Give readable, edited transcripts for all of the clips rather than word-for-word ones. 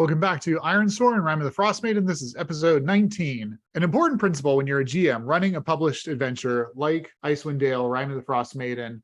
Welcome back to Ironsworn, Rime of the Frostmaiden. This is episode 19. An important principle when you're a GM running a published adventure like Icewind Dale, Rime of the Frostmaiden,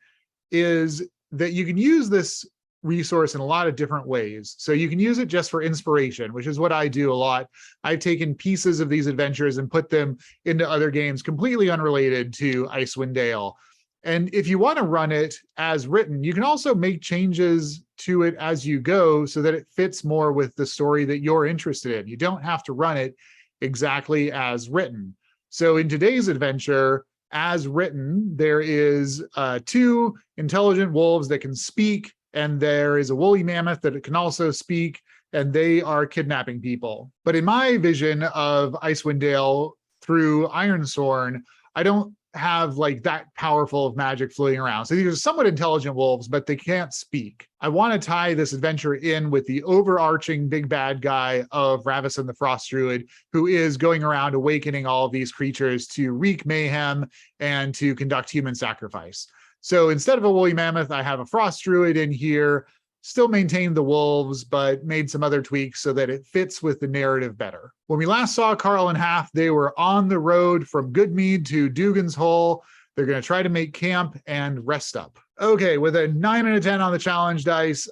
is that you can use this resource in a lot of different ways. So you can use it just for inspiration, which is what I do a lot. I've taken pieces of these adventures and put them into other games completely unrelated to Icewind Dale. And if you want to run it as written, you can also make changes to it as you go so that it fits more with the story that you're interested in. You don't have to run it exactly as written. So in today's adventure, as written, there is 2 intelligent wolves that can speak, and there is a woolly mammoth that can also speak, and they are kidnapping people. But in my vision of Icewind Dale through Ironsworn, I don't have like that powerful of magic floating around. So these are somewhat intelligent wolves, but they can't speak. I want to tie this adventure in with the overarching big bad guy of Ravison the Frost Druid, who is going around awakening all of these creatures to wreak mayhem and to conduct human sacrifice. So instead of a woolly mammoth, I have a frost druid in here, still maintained the wolves, but made some other tweaks so that it fits with the narrative better. When we last saw Karl and Haf, they were on the road from Goodmead to Dougan's Hole. They're going to try to make camp and rest up. Okay, with a 9 out of 10 on the challenge dice,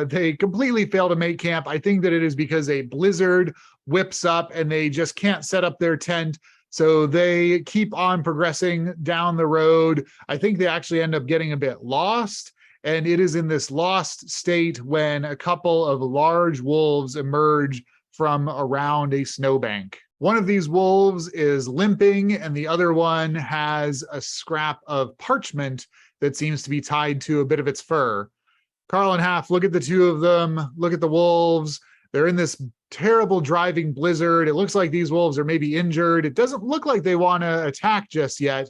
they completely fail to make camp. I think that it is because a blizzard whips up and they just can't set up their tent. So they keep on progressing down the road. I think they actually end up getting a bit lost. And it is in this lost state when a couple of large wolves emerge from around a snowbank. One of these wolves is limping, and the other one has a scrap of parchment that seems to be tied to a bit of its fur. Karl and Haf look at the 2 of them, look at the wolves. They're in this terrible driving blizzard. It looks like these wolves are maybe injured. It doesn't look like they want to attack just yet.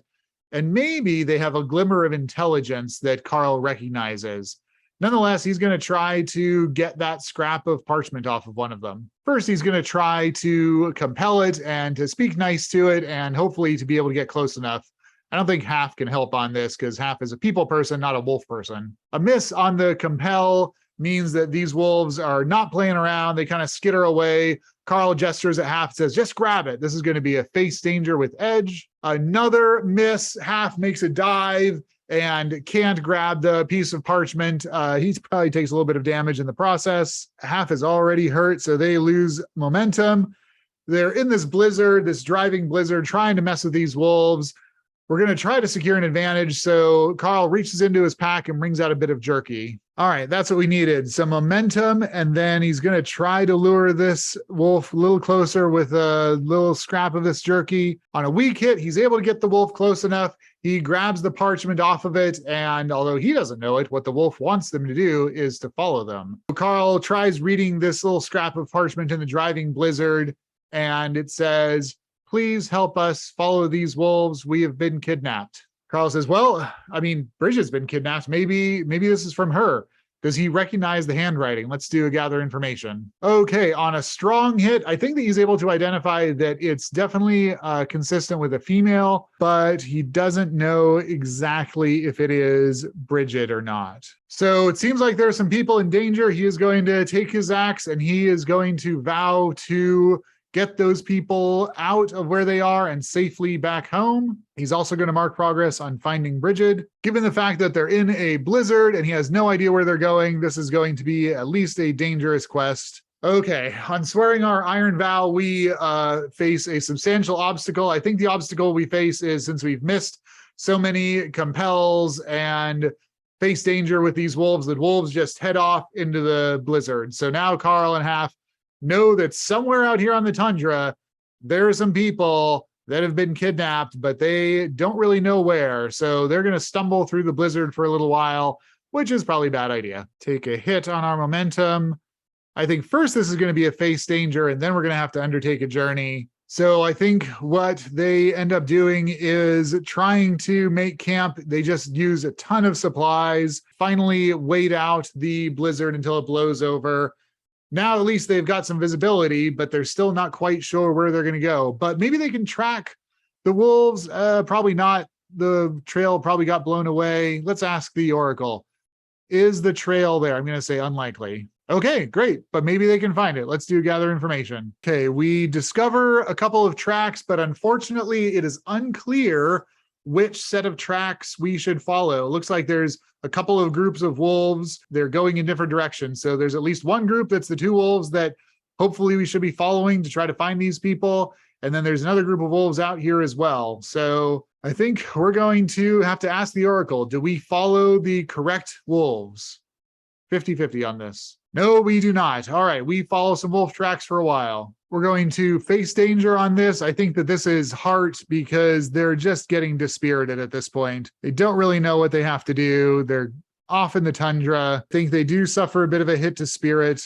And maybe they have a glimmer of intelligence that Karl recognizes. Nonetheless, he's going to try to get that scrap of parchment off of one of them. First, he's going to try to compel it and to speak nice to it and hopefully to be able to get close enough. I don't think Haf can help on this because Haf is a people person, not a wolf person. A miss on the compel means that these wolves are not playing around. They kind of skitter away. Karl gestures at Haf, says, just grab it. This is going to be a face danger with edge. Another miss. Haf makes a dive and can't grab the piece of parchment. He probably takes a little bit of damage in the process. Haf is already hurt, so they lose momentum. They're in this blizzard, this driving blizzard, trying to mess with these wolves. We're going to try to secure an advantage, so Karl reaches into his pack and brings out a bit of jerky. All right, that's what we needed. Some momentum, and then he's going to try to lure this wolf a little closer with a little scrap of this jerky. On a weak hit, he's able to get the wolf close enough. He grabs the parchment off of it, and although he doesn't know it, what the wolf wants them to do is to follow them. Karl tries reading this little scrap of parchment in the driving blizzard, and it says, please help us follow these wolves. We have been kidnapped. Karl says, well, I mean, Bridget's been kidnapped. Maybe this is from her. Does he recognize the handwriting? Let's do a gather information. Okay, on a strong hit, I think that he's able to identify that it's definitely consistent with a female, but he doesn't know exactly if it is Bridget or not. So it seems like there are some people in danger. He is going to take his axe and he is going to vow to get those people out of where they are and safely back home. He's also going to mark progress on finding Bridget. Given the fact that they're in a blizzard and he has no idea where they're going, this is going to be at least a dangerous quest. Okay, on swearing our iron vow, we face a substantial obstacle. I think the obstacle we face is, since we've missed so many compels and face danger with these wolves, the wolves just head off into the blizzard. So now Karl and Haf know that somewhere out here on the tundra, there are some people that have been kidnapped, but they don't really know where. So they're going to stumble through the blizzard for a little while, which is probably a bad idea. Take a hit on our momentum. I think first this is going to be a face danger, and then we're going to have to undertake a journey. So I think what they end up doing is trying to make camp. They just use a ton of supplies, finally wait out the blizzard until it blows over. Now at least they've got some visibility, but they're still not quite sure where they're going to go. But maybe they can track the wolves. Probably not. The trail probably got blown away. Let's ask the Oracle. Is the trail there? I'm going to say unlikely. Okay, great. But maybe they can find it. Let's do gather information. Okay, we discover a couple of tracks, but unfortunately it is unclear which set of tracks we should follow. It looks like there's a couple of groups of wolves. They're going in different directions. So there's at least one group that's the two wolves that hopefully we should be following to try to find these people. And then there's another group of wolves out here as well. So I think we're going to have to ask the Oracle, do we follow the correct wolves? 50-50 on this. No, we do not. All right, we follow some wolf tracks for a while. We're going to face danger on this. I think that this is heart because they're just getting dispirited at this point. They don't really know what they have to do. They're off in the tundra. I think they do suffer a bit of a hit to spirit,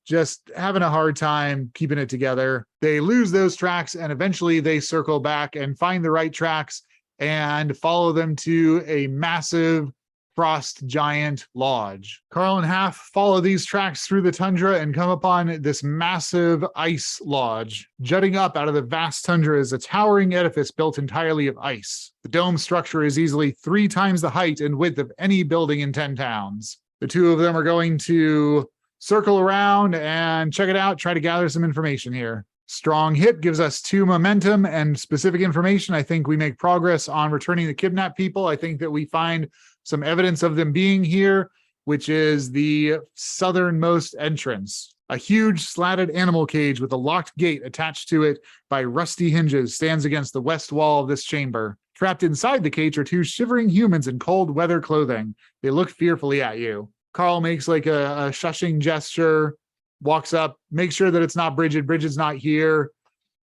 just having a hard time keeping it together. They lose those tracks and eventually they circle back and find the right tracks and follow them to a massive frost giant lodge. Karl and Haf follow these tracks through the tundra and come upon this massive ice lodge. Jutting up out of the vast tundra is a towering edifice built entirely of ice. The dome structure is easily 3 times the height and width of any building in 10 towns. The two of them are going to circle around and check it out, try to gather some information here. Strong hit gives us 2 momentum and specific information. I think we make progress on returning the kidnapped people. I think that we find some evidence of them being here, which is the southernmost entrance. A huge slatted animal cage with a locked gate attached to it by rusty hinges stands against the west wall of this chamber. Trapped inside the cage are 2 shivering humans in cold weather clothing. They look fearfully at you. Karl makes like a shushing gesture, walks up, makes sure that it's not Bridget. Bridget's not here.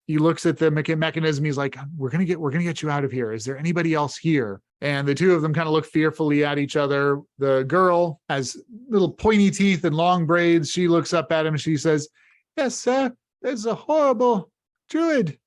He looks at the mechanism. He's like, we're gonna get you out of here. Is there anybody else here? And the two of them kind of look fearfully at each other. The girl has little pointy teeth and long braids. She looks up at him and she says, yes, sir, there's a horrible druid,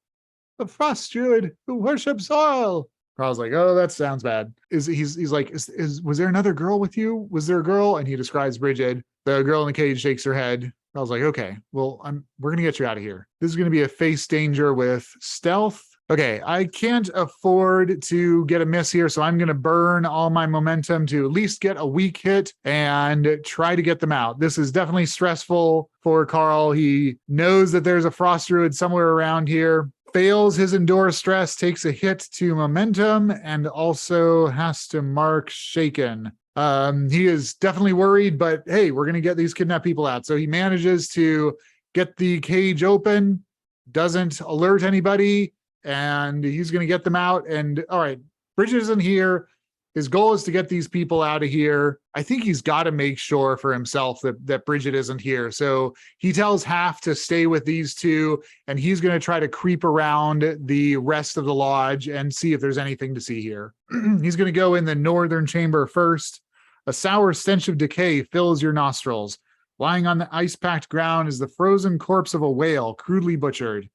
a frost druid who worships oil. Karl's like, oh, that sounds bad. He's like, was there another girl with you? Was there a girl? And he describes Bridget. The girl in the cage shakes her head. I was like, okay, well, we're going to get you out of here. This is going to be a face danger with stealth. Okay, I can't afford to get a miss here, so I'm going to burn all my momentum to at least get a weak hit and try to get them out. This is definitely stressful for Karl. He knows that there's a frost druid somewhere around here. Fails his endure stress, takes a hit to momentum, and also has to mark shaken. He is definitely worried, but hey, we're going to get these kidnapped people out. So he manages to get the cage open, doesn't alert anybody, and he's going to get them out. And all right, Bridget isn't here. His goal is to get these people out of here. I think he's got to make sure for himself that Bridget isn't here. So he tells Haf to stay with these two, and he's going to try to creep around the rest of the lodge and see if there's anything to see here. He's going to go in the northern chamber first. A sour stench of decay fills your nostrils. Lying on the ice-packed ground is the frozen corpse of a whale, crudely butchered.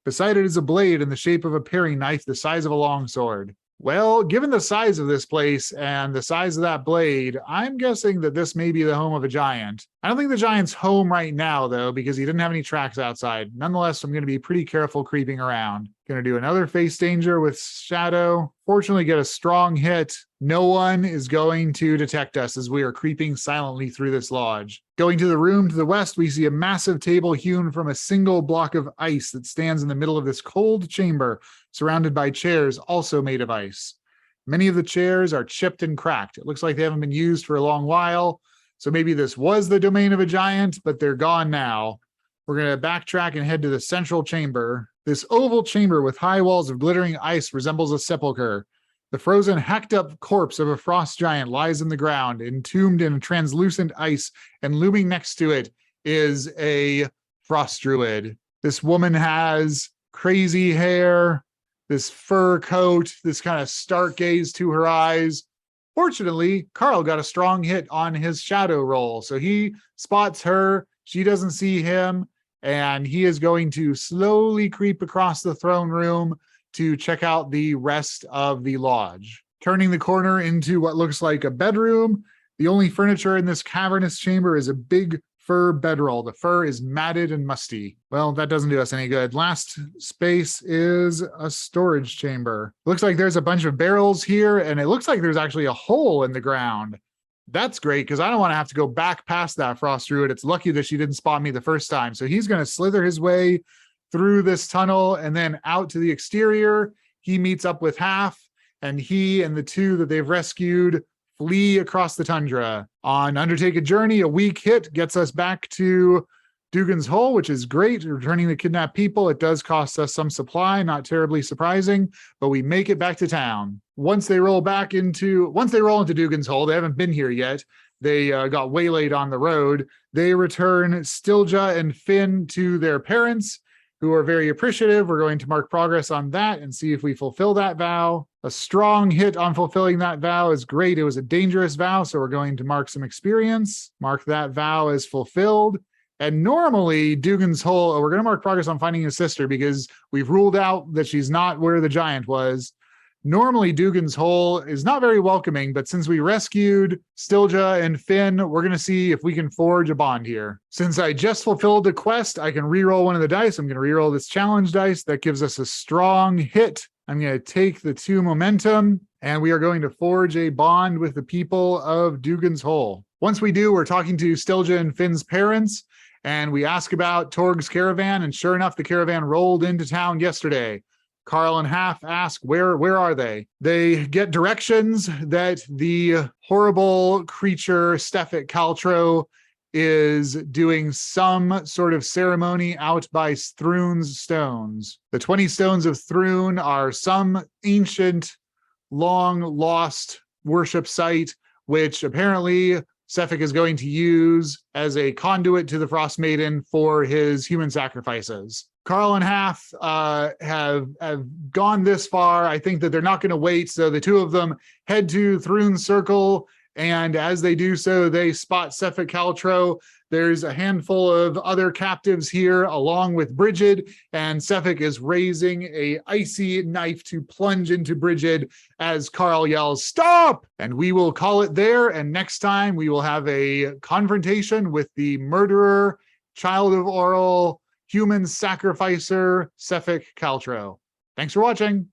Beside it is a blade in the shape of a paring knife the size of a longsword. Well, given the size of this place and the size of that blade, I'm guessing that this may be the home of a giant. I don't think the giant's home right now, though, because he didn't have any tracks outside. Nonetheless, I'm going to be pretty careful creeping around. Going to do another face danger with shadow. Fortunately, get a strong hit. No one is going to detect us as we are creeping silently through this lodge. Going to the room to the west, we see a massive table hewn from a single block of ice that stands in the middle of this cold chamber, surrounded by chairs also made of ice. Many of the chairs are chipped and cracked. It looks like they haven't been used for a long while. So maybe this was the domain of a giant, but they're gone now. We're going to backtrack and head to the central chamber. This oval chamber with high walls of glittering ice resembles a sepulcher. The frozen, hacked-up corpse of a frost giant lies in the ground, entombed in translucent ice, and looming next to it is a frost druid. This woman has crazy hair, this fur coat, this kind of stark gaze to her eyes. Fortunately, Karl got a strong hit on his shadow roll, so he spots her. She doesn't see him, and he is going to slowly creep across the throne room to check out the rest of the lodge. Turning the corner into what looks like a bedroom, the only furniture in this cavernous chamber is a big fur bedroll. The fur is matted and musty. Well, that doesn't do us any good. Last space is a storage chamber. Looks like there's a bunch of barrels here, and it looks like there's actually a hole in the ground. That's great, because I don't want to have to go back past that frost druid. It's lucky that she didn't spot me the first time. So he's going to slither his way through this tunnel and then out to the exterior. He meets up with Haf, and he and the two that they've rescued flee across the tundra. On Undertake a Journey, a weak hit gets us back to Dougan's Hole, which is great. Returning the kidnapped people, it does cost us some supply, not terribly surprising, but we make it back to town. Once they roll into Dougan's Hole, they haven't been here yet. They got waylaid on the road. They return Stilja and Finn to their parents, who are very appreciative. We're going to mark progress on that and see if we fulfill that vow. A strong hit on fulfilling that vow is great. It was a dangerous vow, so we're going to mark some experience. Mark that vow as fulfilled. And normally, Dougan's Hole, we're going to mark progress on finding his sister because we've ruled out that she's not where the giant was. Normally, Dougan's Hole is not very welcoming, but since we rescued Stilja and Finn, we're going to see if we can forge a bond here. Since I just fulfilled the quest, I can reroll one of the dice. I'm going to reroll this challenge dice. That gives us a strong hit. I'm going to take the 2 momentum, and we are going to forge a bond with the people of Dougan's Hole. Once we do, we're talking to Stilja and Finn's parents, and we ask about Torg's caravan, and sure enough, the caravan rolled into town yesterday. Karl and Haf ask, where are they? They get directions that the horrible creature, Stefik Caltro, is doing some sort of ceremony out by Thrune's stones. The 20 stones of Thrune are some ancient, long-lost worship site, which apparently Stefik is going to use as a conduit to the Frostmaiden for his human sacrifices. Karl and Haf have gone this far. I think that they're not going to wait, so the two of them head to Thrune's Circle, and as they do so, they spot Stefik Caltro. There's a handful of other captives here, along with Brigid, and Stefik is raising a icy knife to plunge into Brigid as Karl yells, "Stop!" And we will call it there, and next time we will have a confrontation with the murderer, child of Auril, human sacrificer, Stefik Caltro. Thanks for watching.